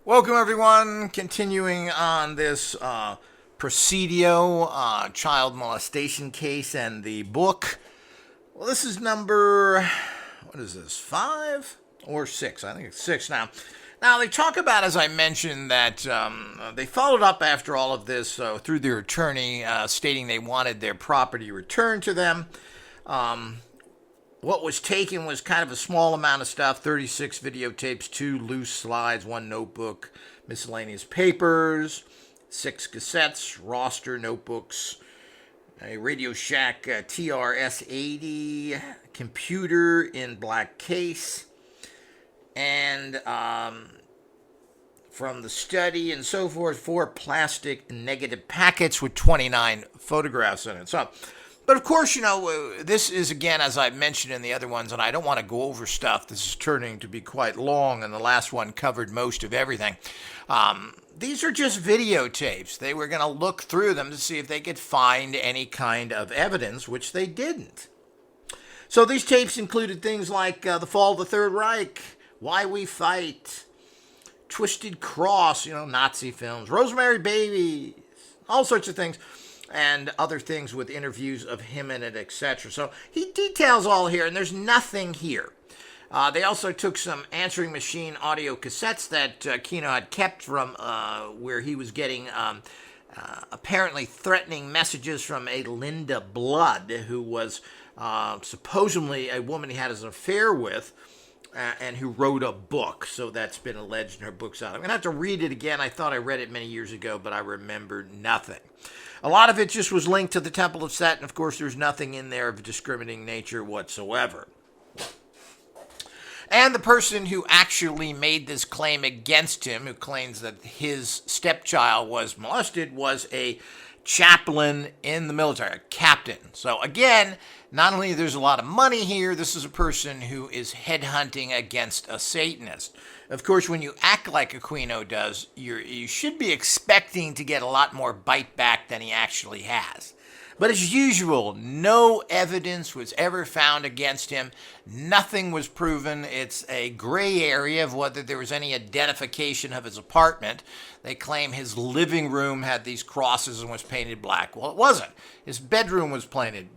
Welcome, everyone. Continuing on this Presidio child molestation case and the book. Well, this is number, what is this, 5 or 6? I think it's 6 now. Now, they talk about, as I mentioned, that they followed up after all of this through their attorney stating they wanted their property returned to them. What was taken was kind of a small amount of stuff, 36 videotapes, 2 loose slides, 1 notebook, miscellaneous papers, 6 cassettes, roster notebooks, a Radio Shack TRS-80, computer in black case, and from the study and so forth, 4 plastic negative packets with 29 photographs in it. But of course, this is, again, as I mentioned in the other ones, and I don't want to go over stuff. This is turning to be quite long, and the last one covered most of everything. These are just videotapes. They were going to look through them to see if they could find any kind of evidence, which they didn't. So these tapes included things like The Fall of the Third Reich, Why We Fight, Twisted Cross, Nazi films, Rosemary Babies, all sorts of things, and other things with interviews of him in it, etc. So he details all here, and there's nothing here. They also took some answering machine audio cassettes that Aquino had kept from where he was getting apparently threatening messages from a Linda Blood, who was supposedly a woman he had an affair with, and who wrote a book. So that's been alleged in her books out. I'm going to have to read it again. I thought I read it many years ago, but I remember nothing. A lot of it just was linked to the Temple of Set, and of course there's nothing in there of a discriminating nature whatsoever. And the person who actually made this claim against him, who claims that his stepchild was molested, was a chaplain in the military, a captain. So again, not only there's a lot of money here, this is a person who is headhunting against a Satanist. Of course, when you act like Aquino does, you should be expecting to get a lot more bite back than he actually has. But as usual, no evidence was ever found against him. Nothing was proven. It's a gray area of whether there was any identification of his apartment. They claim his living room had these crosses and was painted black. Well, it wasn't. His bedroom was painted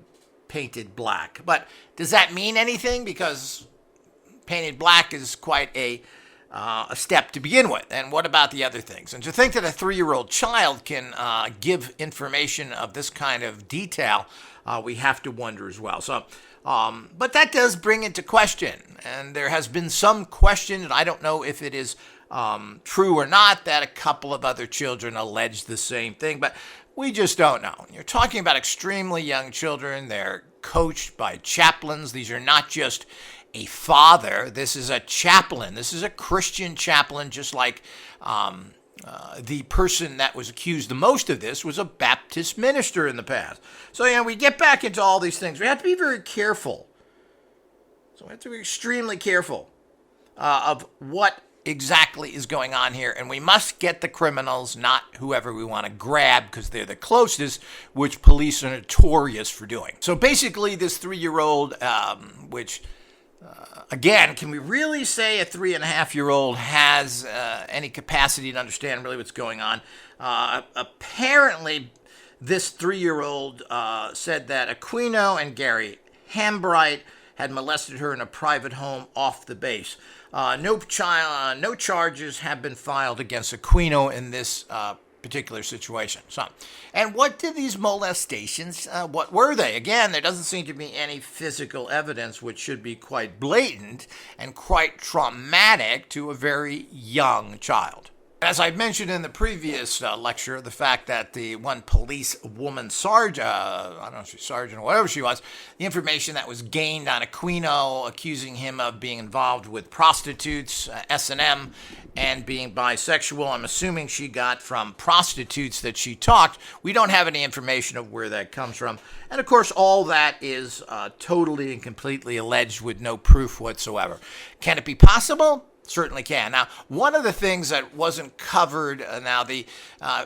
black. But does that mean anything? Because painted black is quite a step to begin with. And what about the other things? And to think that a 3-year-old child can give information of this kind of detail, we have to wonder as well. So, but that does bring into question, and there has been some question, and I don't know if it is true or not, that a couple of other children alleged the same thing, but we just don't know. You're talking about extremely young children. They're coached by chaplains. These are not just a father. This is a chaplain. This is a Christian chaplain, just like the person that was accused the most of this was a Baptist minister in the past. So, we get back into all these things. We have to be very careful. So we have to be extremely careful of what exactly is going on here. And we must get the criminals, not whoever we want to grab, because they're the closest, which police are notorious for doing. So basically, this 3-year-old, again, can we really say a 3.5-year-old has any capacity to understand really what's going on? Apparently, this 3-year-old said that Aquino and Gary Hambright had molested her in a private home off the base. No charges have been filed against Aquino in this particular situation. So, and what did these molestations, what were they? Again, there doesn't seem to be any physical evidence, which should be quite blatant and quite traumatic to a very young child. As I mentioned in the previous lecture, the fact that the one police woman sergeant, I don't know if she's sergeant or whatever she was, the information that was gained on Aquino accusing him of being involved with prostitutes, S&M, and being bisexual, I'm assuming she got from prostitutes that she talked. We don't have any information of where that comes from. And of course, all that is totally and completely alleged with no proof whatsoever. Can it be possible? Certainly can. Now, one of the things that wasn't covered,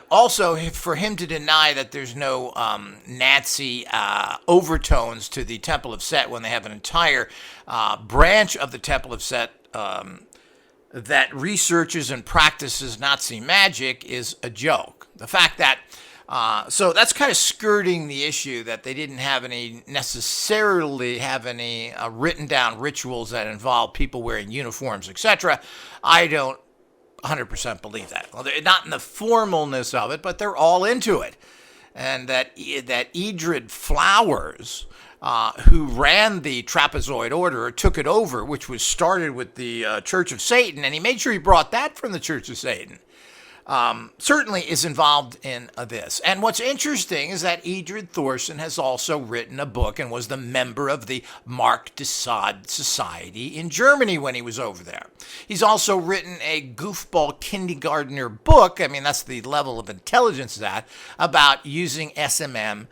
also for him to deny that there's no Nazi overtones to the Temple of Set when they have an entire branch of the Temple of Set that researches and practices Nazi magic is a joke. The fact that so that's kind of skirting the issue that they didn't necessarily have any written down rituals that involve people wearing uniforms, etc. I don't 100% believe that. Well, they're not in the formalness of it, but they're all into it. And that Edred Flowers, who ran the trapezoid order or took it over, which was started with the Church of Satan, and he made sure he brought that from the Church of Satan, certainly is involved in this. And what's interesting is that Edred Thorson has also written a book and was the member of the Mark de Sade Society in Germany when he was over there. He's also written a goofball kindergartner book, I mean, that's the level of intelligence that, about using SMM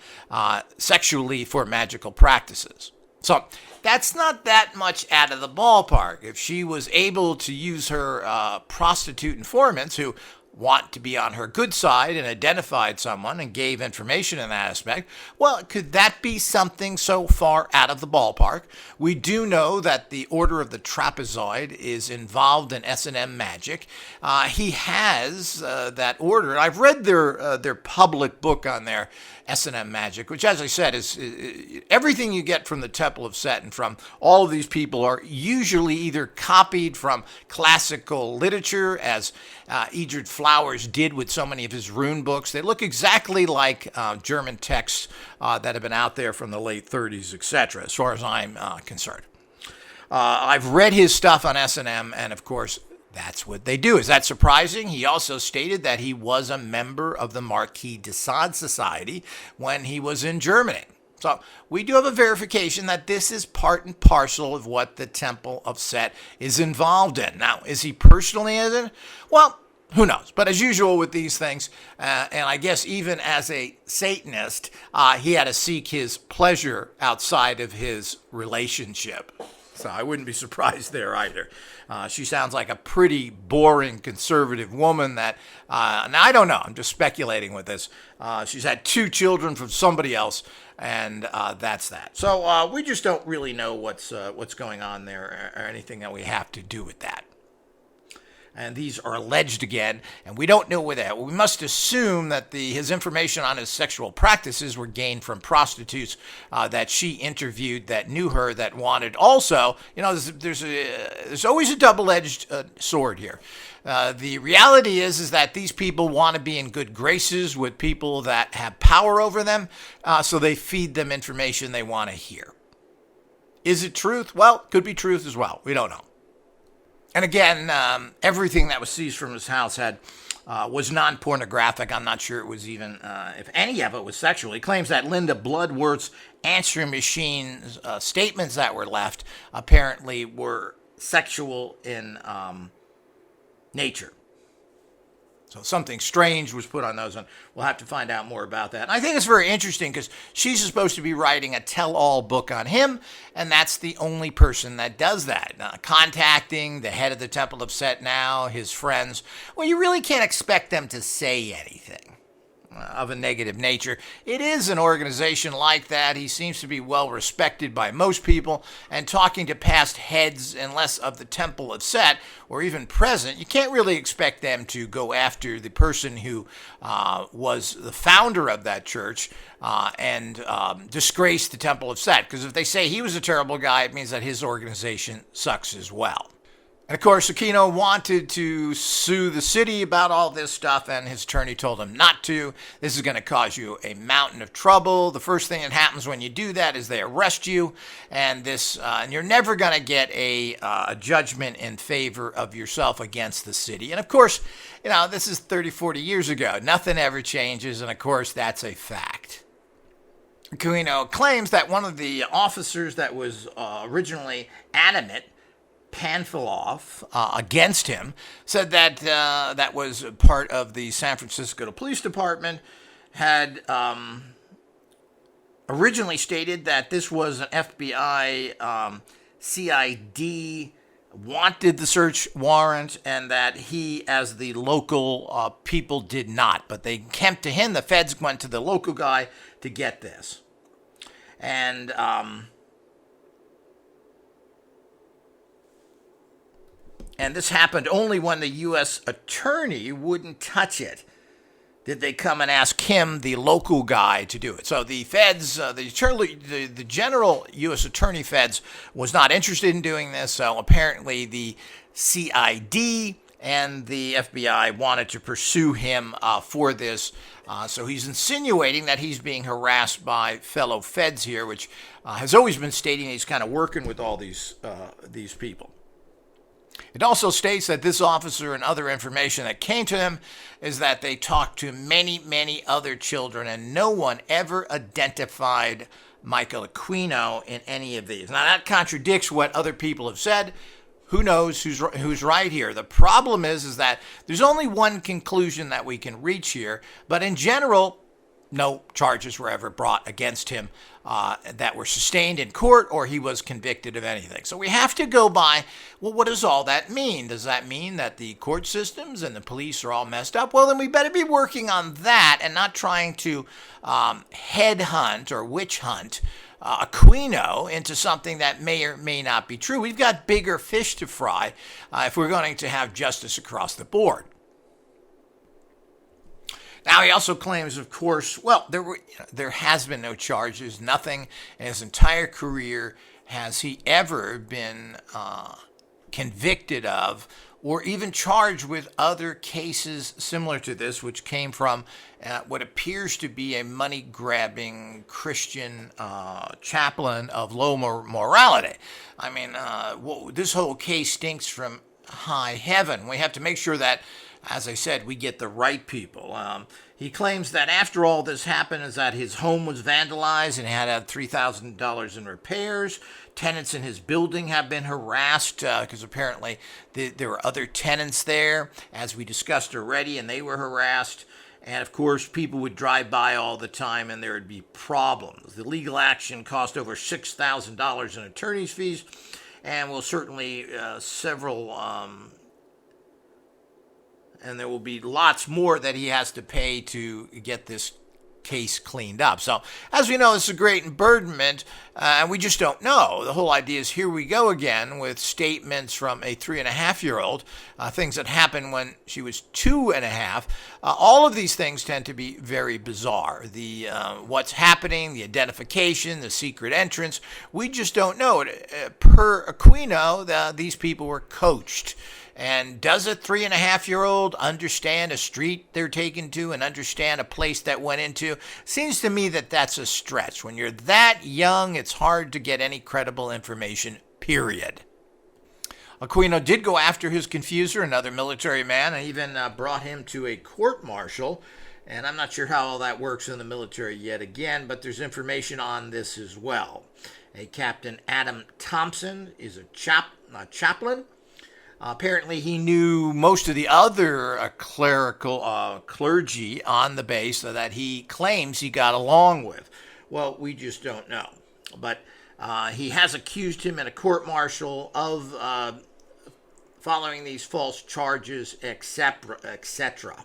sexually for magical practices. So that's not that much out of the ballpark. If she was able to use her prostitute informants who want to be on her good side and identified someone and gave information in that aspect, well, could that be something so far out of the ballpark? We do know that the Order of the Trapezoid is involved in S&M magic. He has that order. I've read their public book on their S&M magic, which, as I said, is everything you get from the Temple of Set and from all of these people are usually either copied from classical literature, as Edred Flowers did with so many of his rune books. They look exactly like German texts that have been out there from the late 30s, etc., as far as I'm concerned. I've read his stuff on S&M, and of course, that's what they do. Is that surprising? He also stated that he was a member of the Marquis de Sade Society when he was in Germany. So we do have a verification that this is part and parcel of what the Temple of Set is involved in. Now, is he personally in it? Well, who knows? But as usual with these things, and I guess even as a Satanist, he had to seek his pleasure outside of his relationship. So I wouldn't be surprised there either. She sounds like a pretty boring conservative woman that, now I don't know, I'm just speculating with this. She's had 2 children from somebody else, and that's that. So we just don't really know what's going on there or anything that we have to do with that. And these are alleged again, and we don't know where that. We must assume that his information on his sexual practices were gained from prostitutes that she interviewed that knew her, that wanted also. You know, there's always a double-edged sword here. The reality is that these people want to be in good graces with people that have power over them, so they feed them information they want to hear. Is it truth? Well, could be truth as well. We don't know. And again, everything that was seized from his house was non-pornographic. I'm not sure it was even, if any of it was sexual. He claims that Linda Bloodworth's answering machine statements that were left apparently were sexual in nature. So something strange was put on those, and we'll have to find out more about that. And I think it's very interesting because she's supposed to be writing a tell-all book on him, and that's the only person that does that. Contacting the head of the Temple of Set now, his friends, well, you really can't expect them to say anything of a negative nature. It is an organization like that. He seems to be well respected by most people, and talking to past heads, unless of the Temple of Set or even present, you can't really expect them to go after the person who was the founder of that church and disgrace the Temple of Set, because if they say he was a terrible guy, it means that his organization sucks as well. And of course, Aquino wanted to sue the city about all this stuff, and his attorney told him not to. This is going to cause you a mountain of trouble. The first thing that happens when you do that is they arrest you, and and you're never going to get a judgment in favor of yourself against the city. And of course, you know, this is 30, 40 years ago. Nothing ever changes, and of course, that's a fact. Aquino claims that one of the officers that was originally adamant, Panfiloff, against him, said that that was part of the San Francisco Police Department, had originally stated that this was an FBI CID wanted the search warrant, and that he, as the local people, did not. But they came to him, the feds went to the local guy to get this. And And this happened only when the U.S. attorney wouldn't touch it. Did they come and ask him, the local guy, to do it? So the feds, the general U.S. attorney feds was not interested in doing this. So apparently the CID and the FBI wanted to pursue him for this. So he's insinuating that he's being harassed by fellow feds here, which has always been stating he's kind of working with all these people. It also states that this officer and other information that came to him is that they talked to many, many other children, and no one ever identified Michael Aquino in any of these. Now, that contradicts what other people have said. Who knows who's right here? The problem is that there's only one conclusion that we can reach here, but in general, no charges were ever brought against him that were sustained in court, or he was convicted of anything. So we have to go by, well, what does all that mean? Does that mean that the court systems and the police are all messed up? Well, then we better be working on that and not trying to headhunt or witch hunt Aquino into something that may or may not be true. We've got bigger fish to fry if we're going to have justice across the board. Now, he also claims, of course, well, there has been no charges. Nothing in his entire career has he ever been convicted of or even charged with other cases similar to this, which came from what appears to be a money-grabbing Christian chaplain of low morality. I mean, this whole case stinks from high heaven. We have to make sure that, as I said, we get the right people. He claims that after all this happened is that his home was vandalized and had had $3,000 in repairs. Tenants in his building have been harassed because apparently there were other tenants there, as we discussed already, and they were harassed. And, of course, people would drive by all the time and there would be problems. The legal action cost over $6,000 in attorney's fees and will certainly several... and there will be lots more that he has to pay to get this case cleaned up. So, as we know, this is a great emburdenment, and we just don't know. The whole idea is here we go again with statements from a 3.5-year-old, things that happened when she was 2.5. All of these things tend to be very bizarre. The what's happening, the identification, the secret entrance, we just don't know. Per Aquino, these people were coached. And does a 3.5-year-old understand a street they're taken to and understand a place that went into? Seems to me that that's a stretch. When you're that young, it's hard to get any credible information, period. Aquino did go after his confuser, another military man, and even brought him to a court-martial. And I'm not sure how all that works in the military yet again, but there's information on this as well. A Captain Adam Thompson is a chaplain. Apparently, he knew most of the other clergy on the base that he claims he got along with. Well, we just don't know. But he has accused him in a court-martial of following these false charges, etc., etc.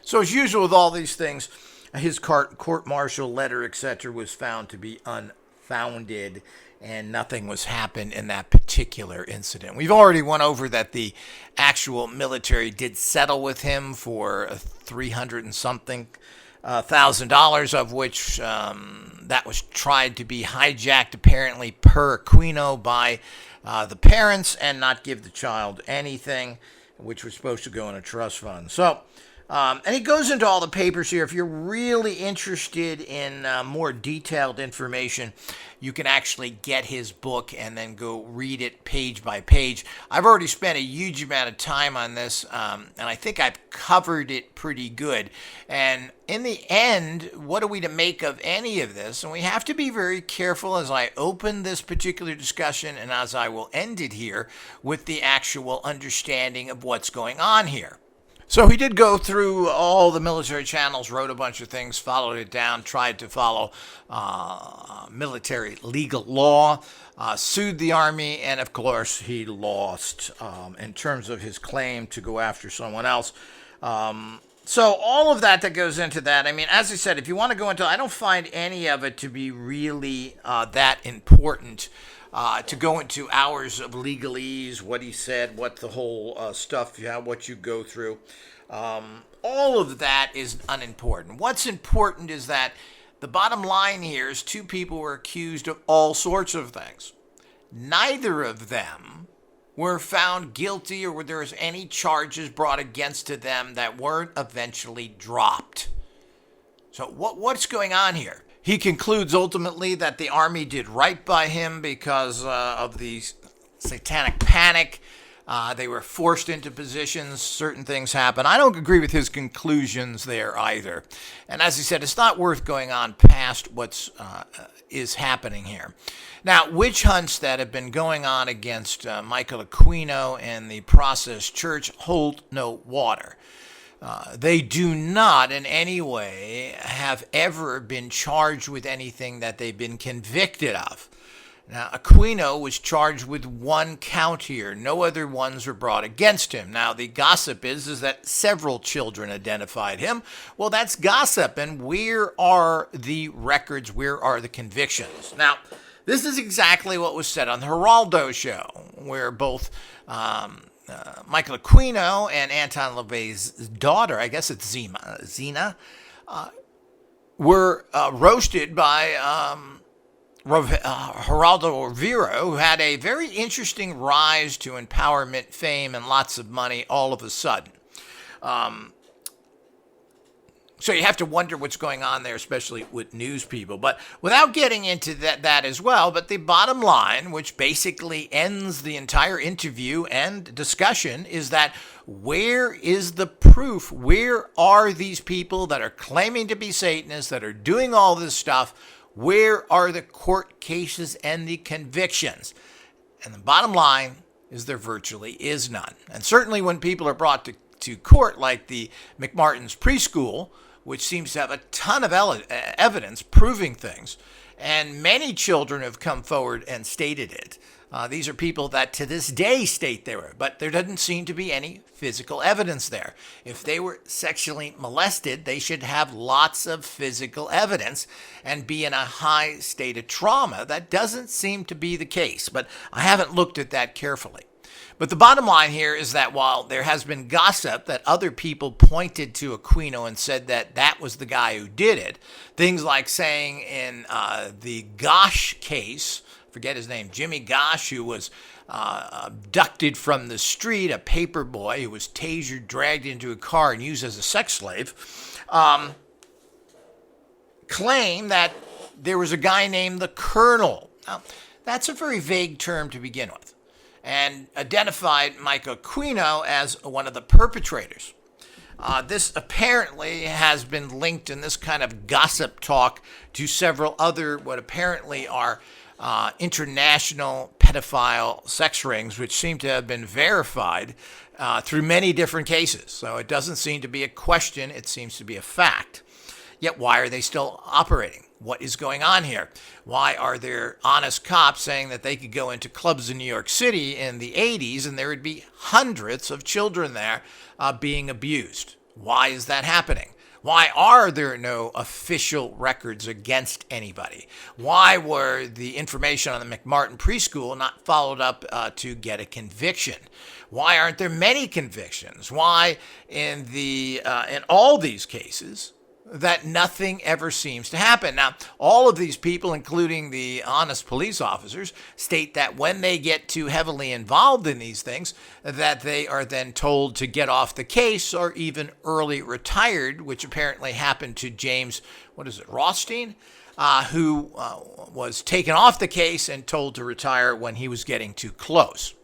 So, as usual with all these things, his court-martial letter, etc., was found to be unfounded, and nothing was happened in that particular incident. We've already went over that the actual military did settle with him for $300 and something thousand, of which that was tried to be hijacked apparently per Aquino by the parents and not give the child anything, which was supposed to go in a trust fund. So, and he goes into all the papers here. If you're really interested in more detailed information, you can actually get his book and then go read it page by page. I've already spent a huge amount of time on this, and I think I've covered it pretty good. And in the end, what are we to make of any of this? And we have to be very careful as I open this particular discussion and as I will end it here with the actual understanding of what's going on here. So he did go through all the military channels, wrote a bunch of things, followed it down, tried to follow military legal law, sued the army, and of course he lost in terms of his claim to go after someone else. So all of that goes into that. I mean, as I said, if you want to go into, I don't find any of it to be really that important to go into hours of legalese, what he said, what the whole stuff, what you go through. All of that is unimportant. What's important is that the bottom line here is two people were accused of all sorts of things. Neither of them were found guilty or there was any charges brought against to them that weren't eventually dropped. So what's going on here? He concludes ultimately that the Army did right by him because of the Satanic panic. They were forced into positions. Certain things happen. I don't agree with his conclusions there either. And as he said, it's not worth going on past what's is happening here. Now, witch hunts that have been going on against Michael Aquino and the Process Church hold no water. They do not in any way have ever been charged with anything that they've been convicted of. Now, Aquino was charged with one count here. No other ones were brought against him. Now, the gossip is that several children identified him. Well, that's gossip, and where are the records? Where are the convictions? Now, this is exactly what was said on the Geraldo show, where both Michael Aquino and Anton LaVey's daughter, I guess it's Zena, were roasted by Geraldo Rivera, who had a very interesting rise to empowerment, fame, and lots of money all of a sudden. So you have to wonder what's going on there, especially with news people. But without getting into that as well, but the bottom line, which basically ends the entire interview and discussion, is that where is the proof? Where are these people that are claiming to be Satanists, that are doing all this stuff? Where are the court cases and the convictions? And the bottom line is there virtually is none. And certainly when people are brought to court, like the McMartin's preschool, which seems to have a ton of evidence proving things, and many children have come forward and stated it. These are people that to this day state they were, but there doesn't seem to be any physical evidence there. If they were sexually molested, they should have lots of physical evidence and be in a high state of trauma. That doesn't seem to be the case, but I haven't looked at that carefully. But the bottom line here is that while there has been gossip that other people pointed to Aquino and said that that was the guy who did it, things like saying in the Gosh case, forget his name, Jimmy Gosh, who was abducted from the street, a paper boy who was tasered, dragged into a car, and used as a sex slave, claim that there was a guy named the Colonel. Now, that's a very vague term to begin with, and identified Michael Aquino as one of the perpetrators. This apparently has been linked in this kind of gossip talk to several other what apparently are international pedophile sex rings, which seem to have been verified through many different cases. So it doesn't seem to be a question, it seems to be a fact. Yet why are they still operating? What is going on here? Why are there honest cops saying that they could go into clubs in New York City in the 80s and there would be hundreds of children there being abused? Why is that happening? Why are there no official records against anybody? Why were the information on the McMartin preschool not followed up to get a conviction? Why aren't there many convictions? Why in all these cases that nothing ever seems to happen? Now, all of these people, including the honest police officers, state that when they get too heavily involved in these things, that they are then told to get off the case or even early retired, which apparently happened to James, Rothstein, who was taken off the case and told to retire when he was getting too close.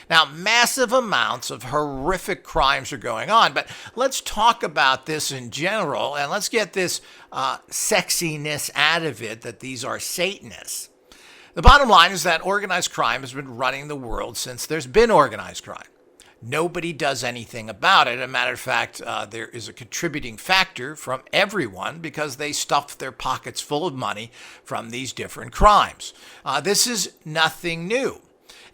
Now, massive amounts of horrific crimes are going on, but let's talk about this in general, and let's get this sexiness out of it, that these are Satanists. The bottom line is that organized crime has been running the world since there's been organized crime. Nobody does anything about it. As a matter of fact, there is a contributing factor from everyone because they stuff their pockets full of money from these different crimes. This is nothing new.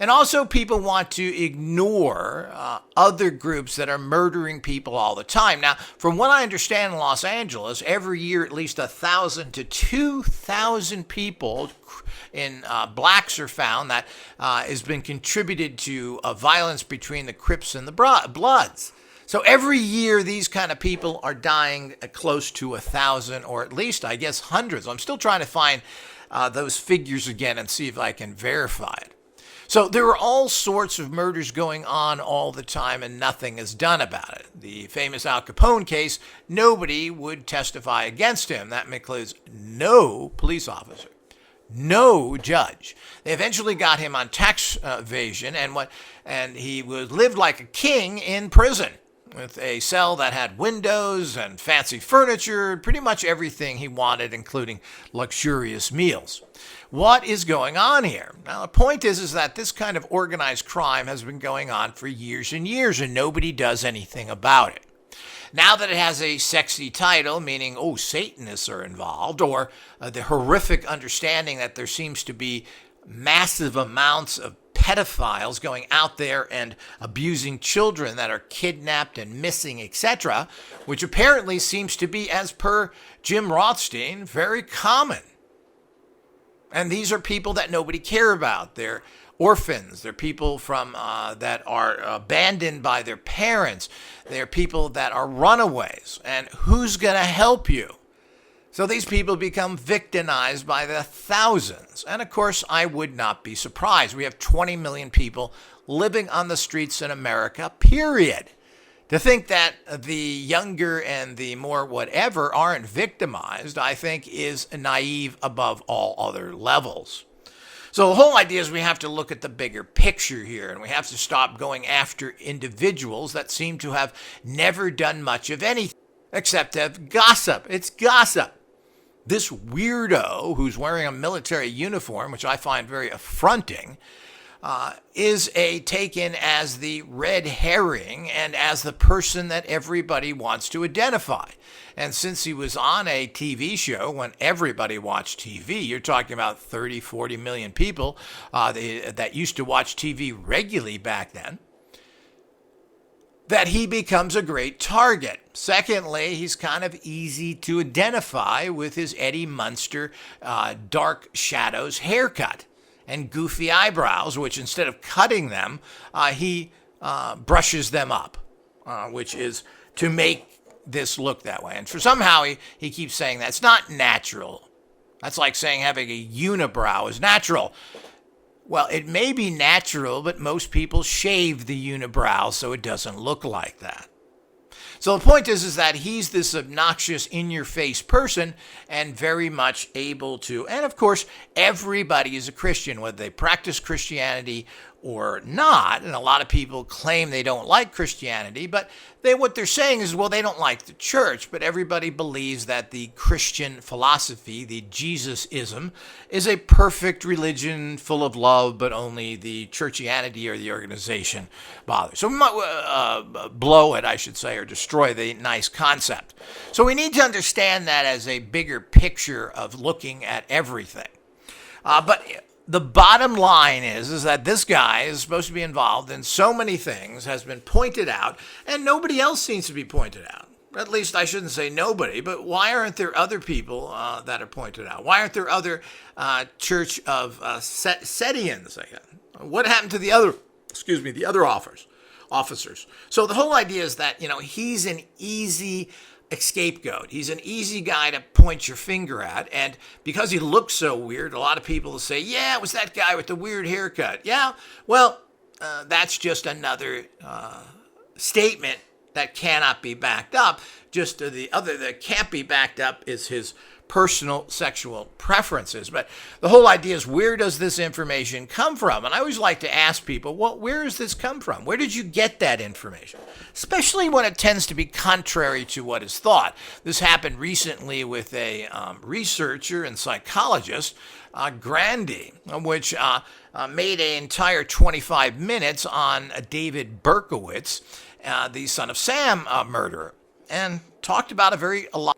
And also people want to ignore other groups that are murdering people all the time. Now, from what I understand in Los Angeles, every year at least 1,000 to 2,000 people in blacks are found that has been contributed to violence between the Crips and the Bloods. So every year, these kind of people are dying close to 1,000, or at least, I guess, hundreds. I'm still trying to find those figures again and see if I can verify it. So there are all sorts of murders going on all the time, and nothing is done about it. The famous Al Capone case, nobody would testify against him. That includes no police officer, no judge. They eventually got him on tax evasion, and he lived like a king in prison, with a cell that had windows and fancy furniture, pretty much everything he wanted, including luxurious meals. What is going on here? Now, the point is that this kind of organized crime has been going on for years and years, and nobody does anything about it. Now that it has a sexy title, meaning, oh, Satanists are involved, or the horrific understanding that there seems to be massive amounts of pedophiles going out there and abusing children that are kidnapped and missing, etc., which apparently seems to be, as per Jim Rothstein, very common. And these are people that nobody cares about. They're orphans. They're people from that are abandoned by their parents. They're people that are runaways. And who's going to help you? So these people become victimized by the thousands. And of course, I would not be surprised. We have 20 million people living on the streets in America, period. To think that the younger and the more whatever aren't victimized, I think, is naive above all other levels. So the whole idea is we have to look at the bigger picture here, and we have to stop going after individuals that seem to have never done much of anything except have gossip. It's gossip. This weirdo who's wearing a military uniform, which I find very affronting, is taken as the red herring and as the person that everybody wants to identify. And since he was on a TV show when everybody watched TV, you're talking about 30, 40 million people that used to watch TV regularly back then, that he becomes a great target. Secondly, he's kind of easy to identify with his Eddie Munster dark shadows haircut and goofy eyebrows, which instead of cutting them, he brushes them up, which is to make this look that way. And for somehow he keeps saying that's not natural. That's like saying having a unibrow is natural. Well, it may be natural, but most people shave the unibrow so it doesn't look like that. So the point is that he's this obnoxious, in-your-face person and very much able to, and of course, everybody is a Christian, whether they practice Christianity or not. And a lot of people claim they don't like Christianity, but what they're saying is, well, they don't like the church, but everybody believes that the Christian philosophy, the Jesus-ism, is a perfect religion full of love, but only the churchianity or the organization bothers. So we might blow it, I should say, or destroy the nice concept. So we need to understand that as a bigger picture of looking at everything. But the bottom line is that this guy is supposed to be involved in so many things, has been pointed out, and nobody else seems to be pointed out. At least I shouldn't say nobody, but why aren't there other people that are pointed out? Why aren't there other Church of Setians? What happened to the other officers? So the whole idea is that, he's an easy scapegoat. He's an easy guy to point your finger at, and because he looks so weird, a lot of people will say, yeah, it was that guy with the weird haircut. Yeah, well, that's just another statement that cannot be backed up. Just the other that can't be backed up is his personal sexual preferences. But the whole idea is, where does this information come from? And I always like to ask people, well, where does this come from? Where did you get that information? Especially when it tends to be contrary to what is thought. This happened recently with a researcher and psychologist, Grandy, which made an entire 25 minutes on David Berkowitz, the Son of Sam murderer, and talked about a lot.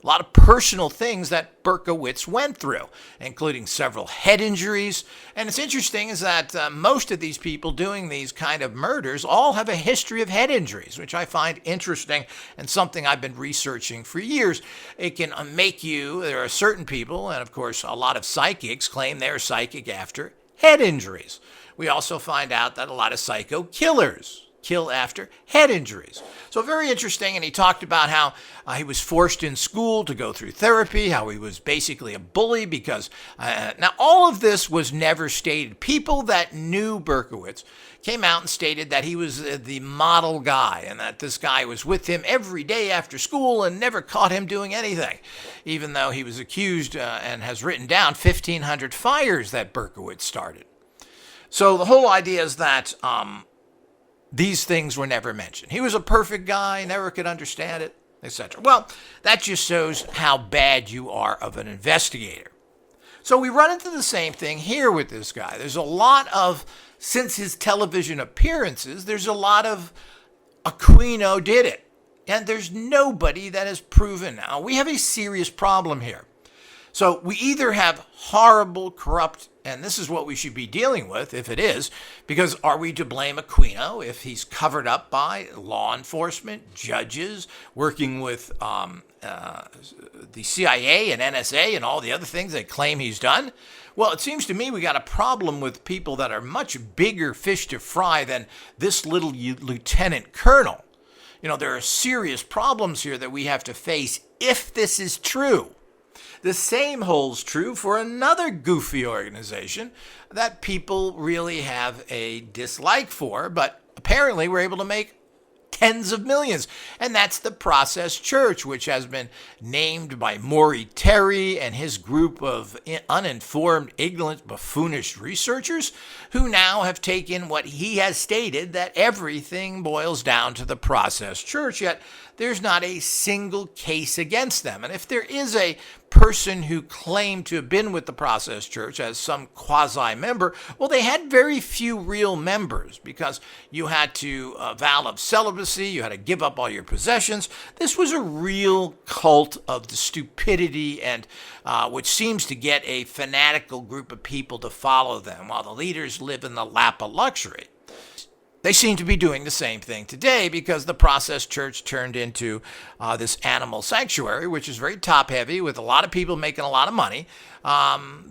a lot of personal things that Berkowitz went through, including several head injuries. And it's interesting is that most of these people doing these kind of murders all have a history of head injuries, which I find interesting and something I've been researching for years. It can make you, there are certain people, and of course a lot of psychics claim they're psychic after head injuries. We also find out that a lot of psycho killers kill after head injuries. So very interesting. And he talked about how he was forced in school to go through therapy, how he was basically a bully because now all of this was never stated. People that knew Berkowitz came out and stated that he was the model guy and that this guy was with him every day after school and never caught him doing anything, even though he was accused and has written down 1,500 fires that Berkowitz started. So the whole idea is that these things were never mentioned. He was a perfect guy, never could understand it, etc. Well, that just shows how bad you are of an investigator. So we run into the same thing here with this guy. There's a lot of, since his television appearances, there's a lot of Aquino did it. And there's nobody that has proven. Now, we have a serious problem here. So we either have horrible, corrupt, and this is what we should be dealing with if it is, because are we to blame Aquino if he's covered up by law enforcement, judges, working with the CIA and NSA and all the other things they claim he's done? Well, it seems to me we got a problem with people that are much bigger fish to fry than this little lieutenant colonel. You know, there are serious problems here that we have to face if this is true. The same holds true for another goofy organization that people really have a dislike for, but apparently we're able to make tens of millions. And that's the Process Church, which has been named by Maury Terry and his group of uninformed, ignorant, buffoonish researchers who now have taken what he has stated, that everything boils down to the Process Church, yet there's not a single case against them. And if there is a person who claimed to have been with the Process Church as some quasi-member, well, they had very few real members because you had to vow of celibacy, you had to give up all your possessions. This was a real cult of the stupidity and which seems to get a fanatical group of people to follow them while the leaders live in the lap of luxury. They seem to be doing the same thing today because the Process Church turned into this animal sanctuary, which is very top-heavy with a lot of people making a lot of money.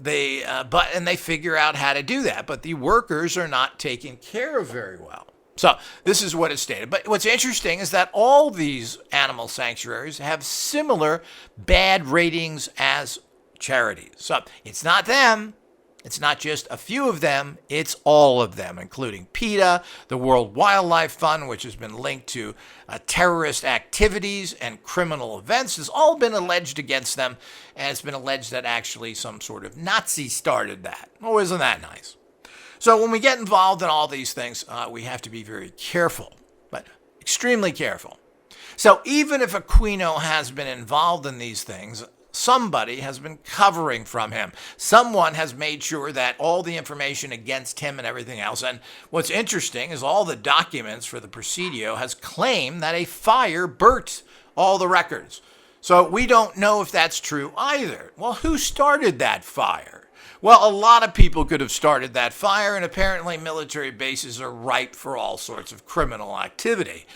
They figure out how to do that, but the workers are not taken care of very well. So this is what is stated. But what's interesting is that all these animal sanctuaries have similar bad ratings as charities. So it's not them. It's not just a few of them, it's all of them, including PETA, the World Wildlife Fund, which has been linked to terrorist activities and criminal events, has all been alleged against them, and it's been alleged that actually some sort of Nazi started that. Oh, isn't that nice? So when we get involved in all these things, we have to be very careful, but extremely careful. So even if Aquino has been involved in these things, somebody has been covering from him. Someone has made sure that all the information against him and everything else. And what's interesting is all the documents for the Presidio has claimed that a fire burnt all the records. So we don't know if that's true either. Well, who started that fire? Well, a lot of people could have started that fire, and apparently military bases are ripe for all sorts of criminal activity,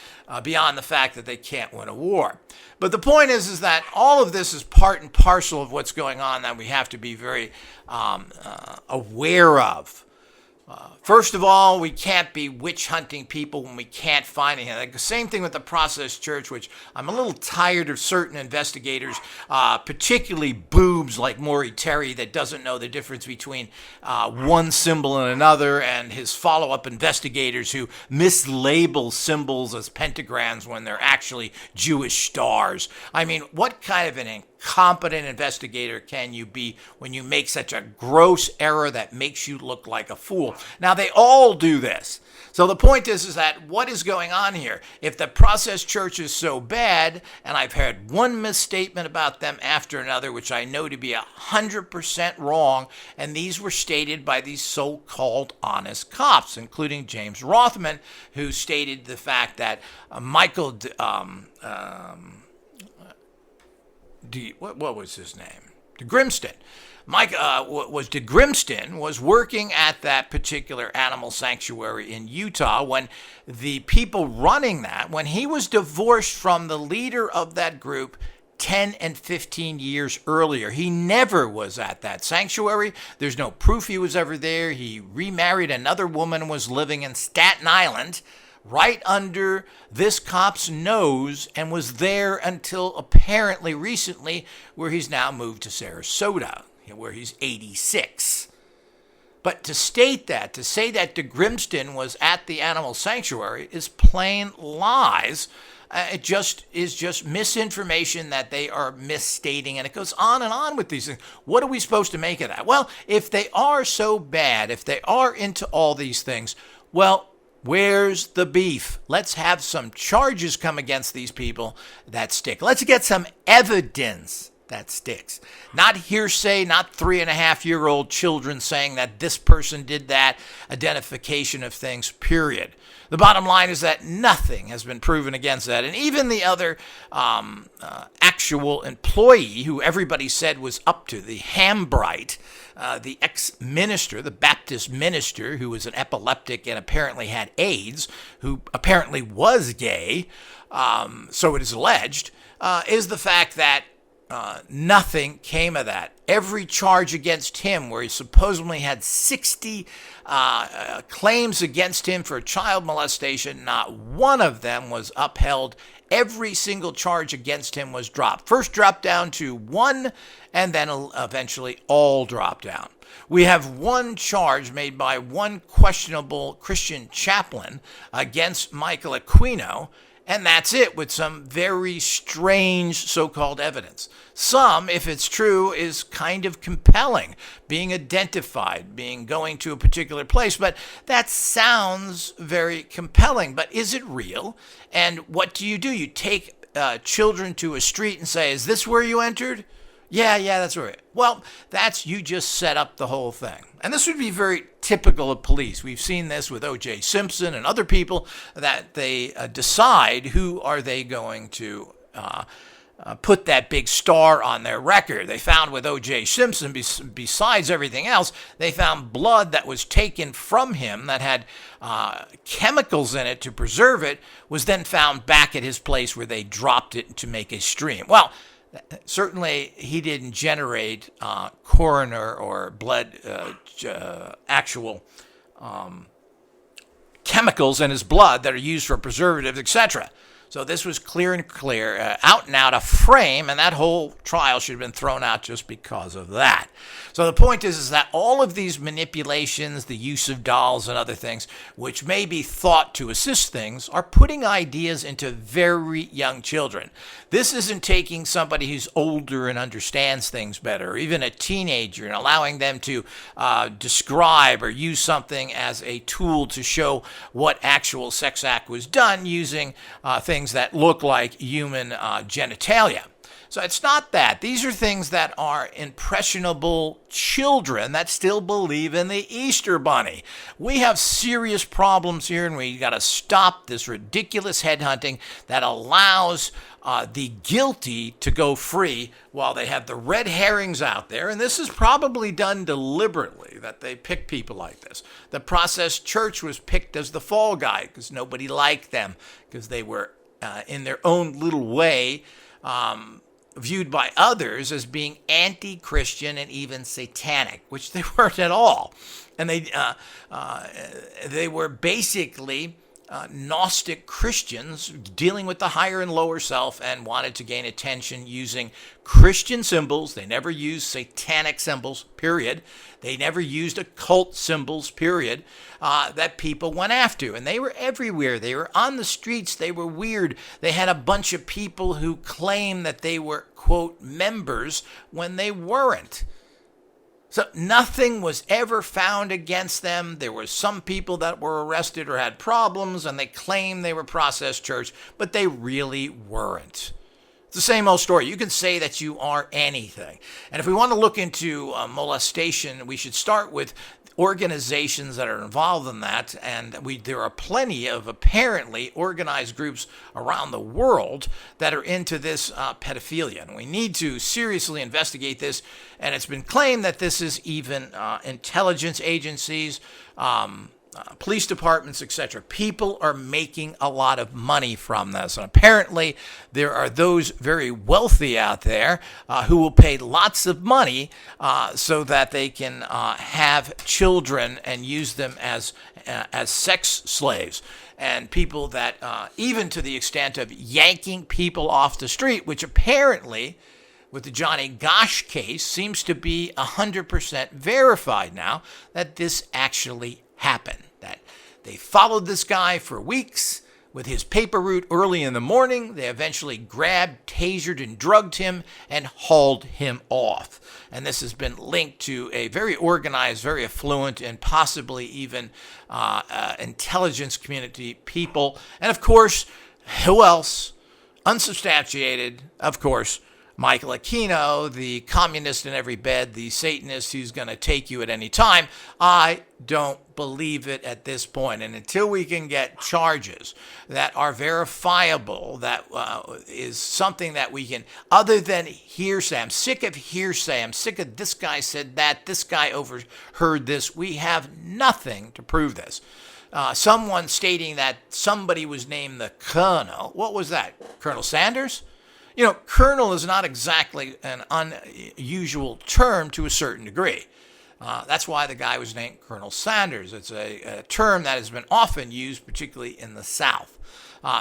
beyond the fact that they can't win a war. But the point is that all of this is part and parcel of what's going on that we have to be very aware of. First of all, we can't be witch hunting people when we can't find anything. Like the same thing with the Process Church, which I'm a little tired of certain investigators, particularly boobs like Maury Terry that doesn't know the difference between one symbol and another, and his follow-up investigators who mislabel symbols as pentagrams when they're actually Jewish stars. I mean, what kind of an incompetent investigator can you be when you make such a gross error that makes you look like a fool? Now, they all do this. So the point is that what is going on here? If the Process Church is so bad, and I've heard one misstatement about them after another, which I know to be 100% wrong, and these were stated by these so-called honest cops, including James Rothman, who stated the fact that Michael what was his name? De Grimston. De Grimston was working at that particular animal sanctuary in Utah when the people running that, when he was divorced from the leader of that group 10 and 15 years earlier. He never was at that sanctuary. There's no proof he was ever there. He remarried another woman and was living in Staten Island, right under this cop's nose, and was there until apparently recently, where he's now moved to Sarasota, where he's 86. But to say that De Grimston was at the animal sanctuary is plain lies. It is just misinformation that they are misstating, and it goes on and on with these things. What are we supposed to make of that? Well, if they are so bad, if they are into all these things, well, where's the beef? Let's have some charges come against these people that stick. Let's get some evidence that sticks. Not hearsay, not 3.5-year-old children saying that this person did that, identification of things, period. The bottom line is that nothing has been proven against that. And even the other actual employee who everybody said was up to, the Hambright, the ex-minister, the Baptist minister who was an epileptic and apparently had AIDS, who apparently was gay, so it is alleged, is the fact that nothing came of that. Every charge against him, where he supposedly had 60 claims against him for child molestation, not one of them was upheld. Every single charge against him was dropped. First dropped down to 1, and then eventually all dropped down. We have one charge made by one questionable Christian chaplain against Michael Aquino, and that's it, with some very strange so-called evidence. Some, if it's true, is kind of compelling, being identified, going to a particular place. But that sounds very compelling. But is it real? And what do? You take children to a street and say, is this where you entered? Yeah, that's right. Well, you just set up the whole thing. And this would be very typical of police. We've seen this with O.J. Simpson and other people, that they decide who are they going to put that big star on their record. They found with O.J. Simpson, besides everything else, they found blood that was taken from him that had chemicals in it to preserve it, was then found back at his place where they dropped it to make a stream. Well, certainly he didn't generate coroner or blood, actual chemicals in his blood that are used for preservatives, etc. So this was clear, out and out, a frame, and that whole trial should have been thrown out just because of that. So the point is that all of these manipulations, the use of dolls and other things, which may be thought to assist things, are putting ideas into very young children. This isn't taking somebody who's older and understands things better, or even a teenager, and allowing them to describe or use something as a tool to show what actual sex act was done using things that look like human genitalia. So it's not that. These are things that are impressionable children that still believe in the Easter Bunny. We have serious problems here, and we got to stop this ridiculous headhunting that allows the guilty to go free while they have the red herrings out there. And this is probably done deliberately, that they pick people like this. The Process Church was picked as the fall guy because nobody liked them, because they were in their own little way viewed by others as being anti-Christian and even satanic, which they weren't at all. And they were basically Gnostic Christians dealing with the higher and lower self, and wanted to gain attention using Christian symbols. They never used satanic symbols, period. They never used occult symbols, period, that people went after. And they were everywhere. They were on the streets. They were weird. They had a bunch of people who claimed that they were, quote, members when they weren't. So nothing was ever found against them. There were some people that were arrested or had problems, and they claimed they were Process Church, but they really weren't. It's the same old story. You can say that you are anything. And if we want to look into molestation, we should start with organizations that are involved in that, and there are plenty of apparently organized groups around the world that are into this pedophilia. And we need to seriously investigate this. And it's been claimed that this is even intelligence agencies, police departments, etc. People are making a lot of money from this. And apparently there are those very wealthy out there who will pay lots of money so that they can have children and use them as sex slaves. And people that, even to the extent of yanking people off the street, which apparently, with the Johnny Gosch case, seems to be 100% verified now that this actually happened. That they followed this guy for weeks with his paper route early in the morning. They eventually grabbed, tasered, and drugged him and hauled him off. And this has been linked to a very organized, very affluent, and possibly even intelligence community people. And of course, who else? Unsubstantiated, of course, Michael Aquino, the communist in every bed, the Satanist who's going to take you at any time. I don't believe it at this point. And until we can get charges that are verifiable, that is something that we can, other than hearsay. I'm sick of hearsay. I'm sick of this guy said that, this guy overheard this. We have nothing to prove this. Someone stating that somebody was named the Colonel. What was that? Colonel Sanders? You know, colonel is not exactly an unusual term to a certain degree. That's why the guy was named Colonel Sanders. It's a term that has been often used, particularly in the South.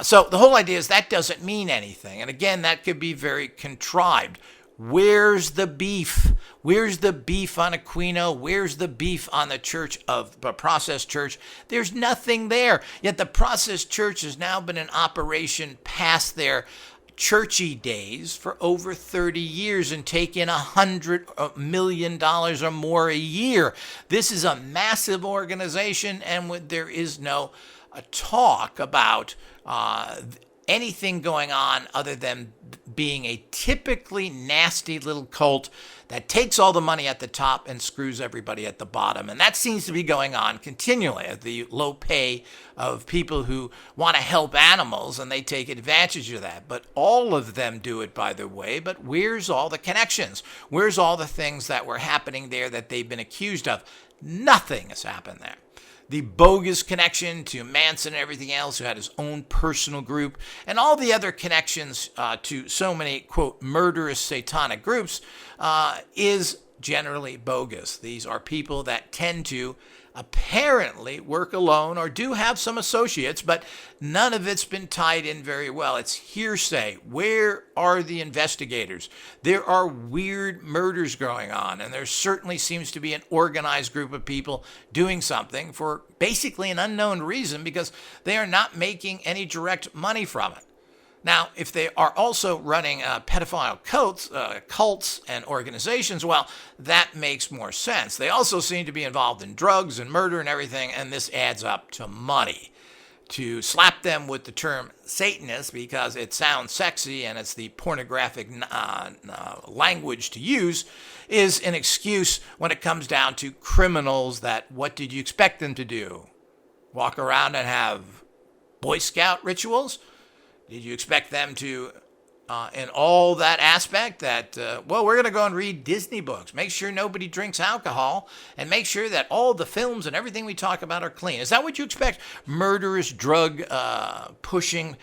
So the whole idea is that doesn't mean anything. And again, that could be very contrived. Where's the beef? Where's the beef on Aquino? Where's the beef on the church of the Process Church? There's nothing there. Yet the Process Church has now been in operation past their churchy days for over 30 years and take in $100 million or more a year. This is a massive organization, and there is no talk about anything going on other than being a typically nasty little cult that takes all the money at the top and screws everybody at the bottom. And that seems to be going on continually at the low pay of people who want to help animals, and they take advantage of that. But all of them do it, by the way. But where's all the connections? Where's all the things that were happening there that they've been accused of? Nothing has happened there. The bogus connection to Manson and everything else, who had his own personal group, and all the other connections to so many, quote, murderous satanic groups, is generally bogus. These are people that tend to apparently work alone or do have some associates, but none of it's been tied in very well. It's hearsay. Where are the investigators? There are weird murders going on, and there certainly seems to be an organized group of people doing something for basically an unknown reason, because they are not making any direct money from it. Now, if they are also running pedophile cults and organizations, well, that makes more sense. They also seem to be involved in drugs and murder and everything, and this adds up to money. To slap them with the term Satanist because it sounds sexy and it's the pornographic language to use is an excuse when it comes down to criminals. That what did you expect them to do? Walk around and have Boy Scout rituals? Did you expect them to, in all that aspect, that, well, we're going to go and read Disney books, make sure nobody drinks alcohol, and make sure that all the films and everything we talk about are clean? Is that what you expect murderous, drug-pushing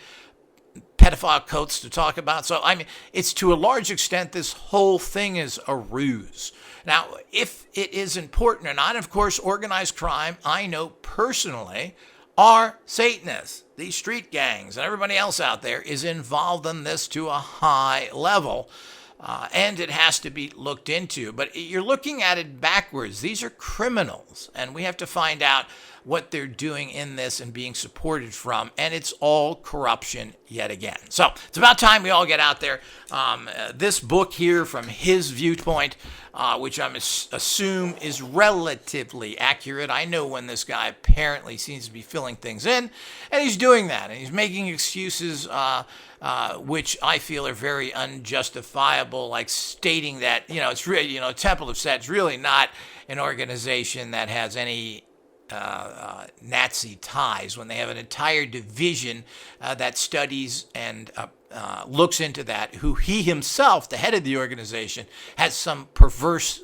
pedophile cults to talk about? So, I mean, it's to a large extent, this whole thing is a ruse. Now, if it is important or not, of course, organized crime, I know personally, are Satanists. These street gangs and everybody else out there is involved in this to a high level, and it has to be looked into. But you're looking at it backwards. These are criminals, and we have to find out what they're doing in this and being supported from, and it's all corruption yet again. So it's about time we all get out there. This book here, from his viewpoint, which I assume is relatively accurate. I know when this guy apparently seems to be filling things in, and he's doing that, and he's making excuses which I feel are very unjustifiable, like stating that, it's really, Temple have said it's really not an organization that has any Nazi ties, when they have an entire division that studies and looks into that, who he himself, the head of the organization, has some perverse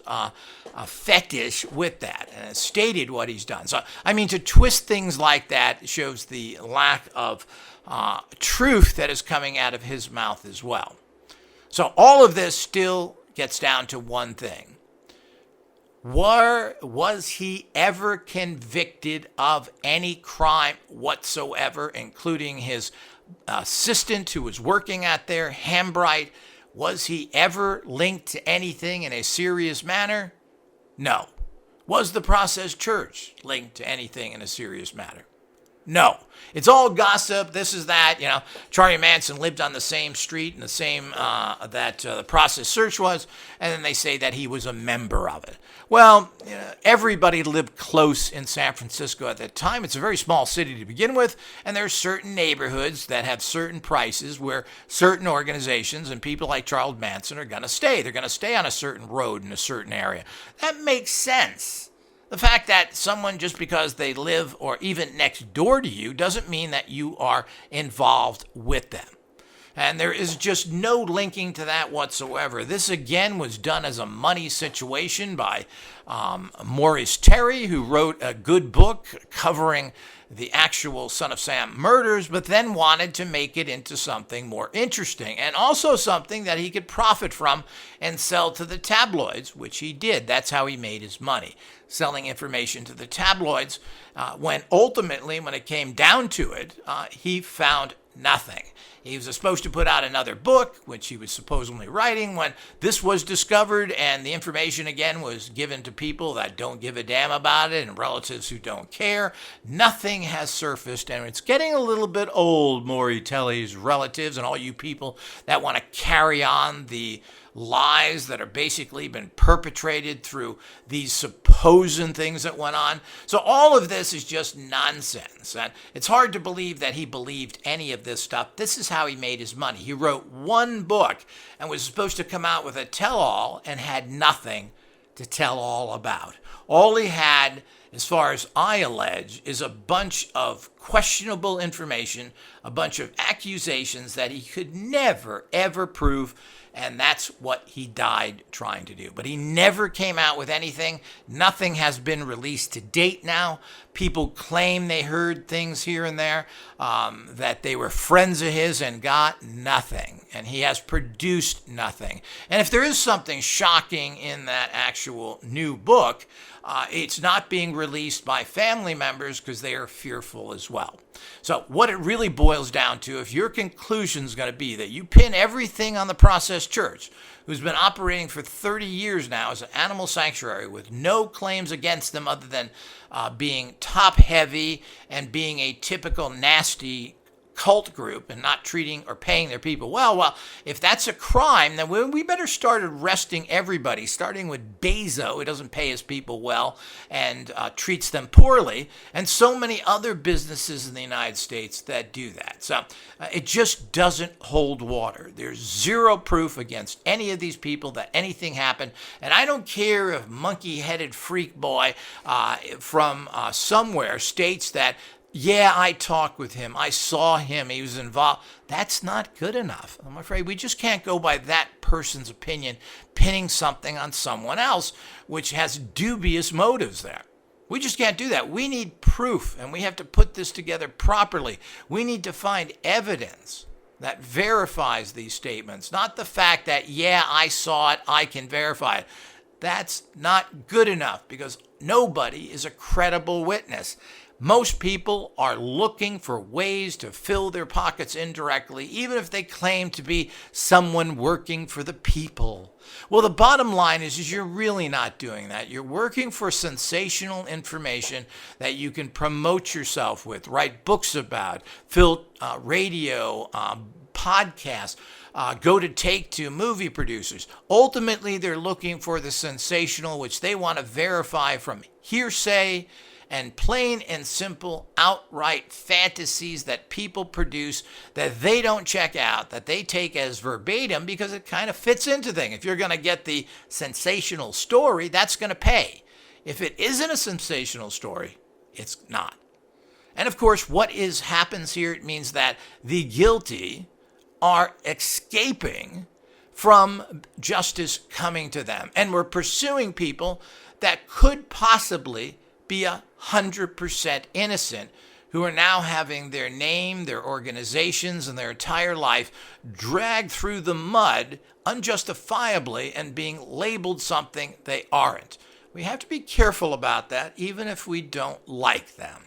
fetish with that, and has stated what he's done. So, to twist things like that shows the lack of truth that is coming out of his mouth as well. So all of this still gets down to one thing. Was he ever convicted of any crime whatsoever, including his assistant who was working at there, Hambright? Was he ever linked to anything in a serious manner? No. Was the Process Church linked to anything in a serious manner? No. It's all gossip. This is that. Charlie Manson lived on the same street and the same that the Process Church was, and then they say that he was a member of it. Well, everybody lived close in San Francisco at that time. It's a very small city to begin with, and there are certain neighborhoods that have certain prices where certain organizations and people like Charles Manson are going to stay. They're going to stay on a certain road in a certain area. That makes sense. The fact that someone, just because they live or even next door to you, doesn't mean that you are involved with them. And there is just no linking to that whatsoever. This, again, was done as a money situation by Maurice Terry, who wrote a good book covering the actual Son of Sam murders, but then wanted to make it into something more interesting, and also something that he could profit from and sell to the tabloids, which he did. That's how he made his money, selling information to the tabloids, when ultimately, when it came down to it, he found nothing. He was supposed to put out another book, which he was supposedly writing, when this was discovered, and the information again was given to people that don't give a damn about it and relatives who don't care. Nothing has surfaced, and it's getting a little bit old, Maury Telly's relatives and all you people that want to carry on the lies that are basically been perpetrated through these supposed things that went on. So all of this is just nonsense. And it's hard to believe that he believed any of this stuff. This is how he made his money. He wrote one book and was supposed to come out with a tell-all and had nothing to tell all about. All he had, as far as I allege, is a bunch of questionable information, a bunch of accusations that he could never, ever prove, and that's what he died trying to do. But he never came out with anything. Nothing has been released to date now. People claim they heard things here and there, that they were friends of his, and got nothing. And he has produced nothing. And if there is something shocking in that actual new book, it's not being released by family members because they are fearful as well. So what it really boils down to, if your conclusion is going to be that you pin everything on the Process Church, who's been operating for 30 years now as an animal sanctuary with no claims against them other than being top-heavy and being a typical nasty cult group and not treating or paying their people well, if that's a crime, then we better start arresting everybody, starting with Bezos, who doesn't pay his people well and treats them poorly, and so many other businesses in the United States that do that. So it just doesn't hold water. There's zero proof against any of these people that anything happened, and I don't care if monkey-headed freak boy from somewhere states that, yeah, I talked with him, I saw him, he was involved. That's not good enough. I'm afraid we just can't go by that person's opinion, pinning something on someone else, which has dubious motives there. We just can't do that. We need proof, and we have to put this together properly. We need to find evidence that verifies these statements, not the fact that, yeah, I saw it, I can verify it. That's not good enough, because nobody is a credible witness. Most people are looking for ways to fill their pockets indirectly, even if they claim to be someone working for the people. Well, the bottom line is you're really not doing that. You're working for sensational information that you can promote yourself with, write books about, fill radio, podcasts, go to take to movie producers. Ultimately, they're looking for the sensational, which they want to verify from hearsay and plain and simple outright fantasies that people produce that they don't check out, that they take as verbatim because it kind of fits into things. If you're going to get the sensational story, that's going to pay. If it isn't a sensational story, it's not. And of course, what happens here, it means that the guilty are escaping from justice coming to them. And we're pursuing people that could possibly be 100% innocent, who are now having their name, their organizations, and their entire life dragged through the mud unjustifiably and being labeled something they aren't. We have to be careful about that, even if we don't like them.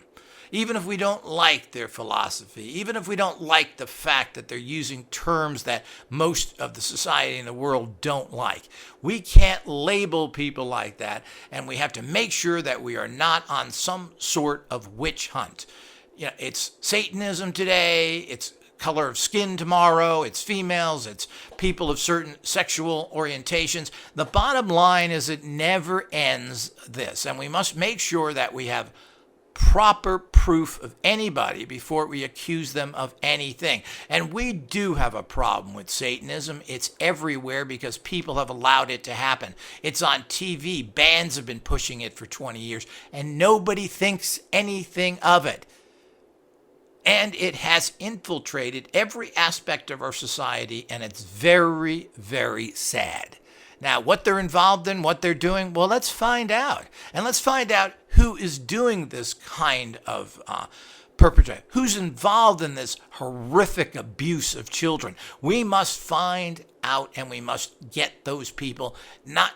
Even if we don't like their philosophy, even if we don't like the fact that they're using terms that most of the society in the world don't like. We can't label people like that, and we have to make sure that we are not on some sort of witch hunt. You know, it's Satanism today, it's color of skin tomorrow, it's females, it's people of certain sexual orientations. The bottom line is it never ends this, and we must make sure that we have proper proof of anybody before we accuse them of anything. And we do have a problem with Satanism. It's everywhere because people have allowed it to happen. It's on TV. Bands have been pushing it for 20 years, and nobody thinks anything of it. And it has infiltrated every aspect of our society, and it's very, very sad. Now, what they're involved in, what they're doing, well, let's find out. And let's find out who is doing this kind of perpetrator, who's involved in this horrific abuse of children. We must find out, and we must get those people, not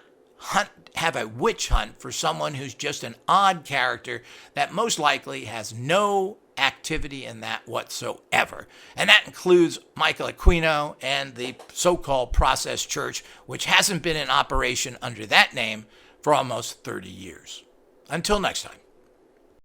have a witch hunt for someone who's just an odd character that most likely has no activity in that whatsoever. And that includes Michael Aquino and the so-called Process Church, which hasn't been in operation under that name for almost 30 years. Until next time.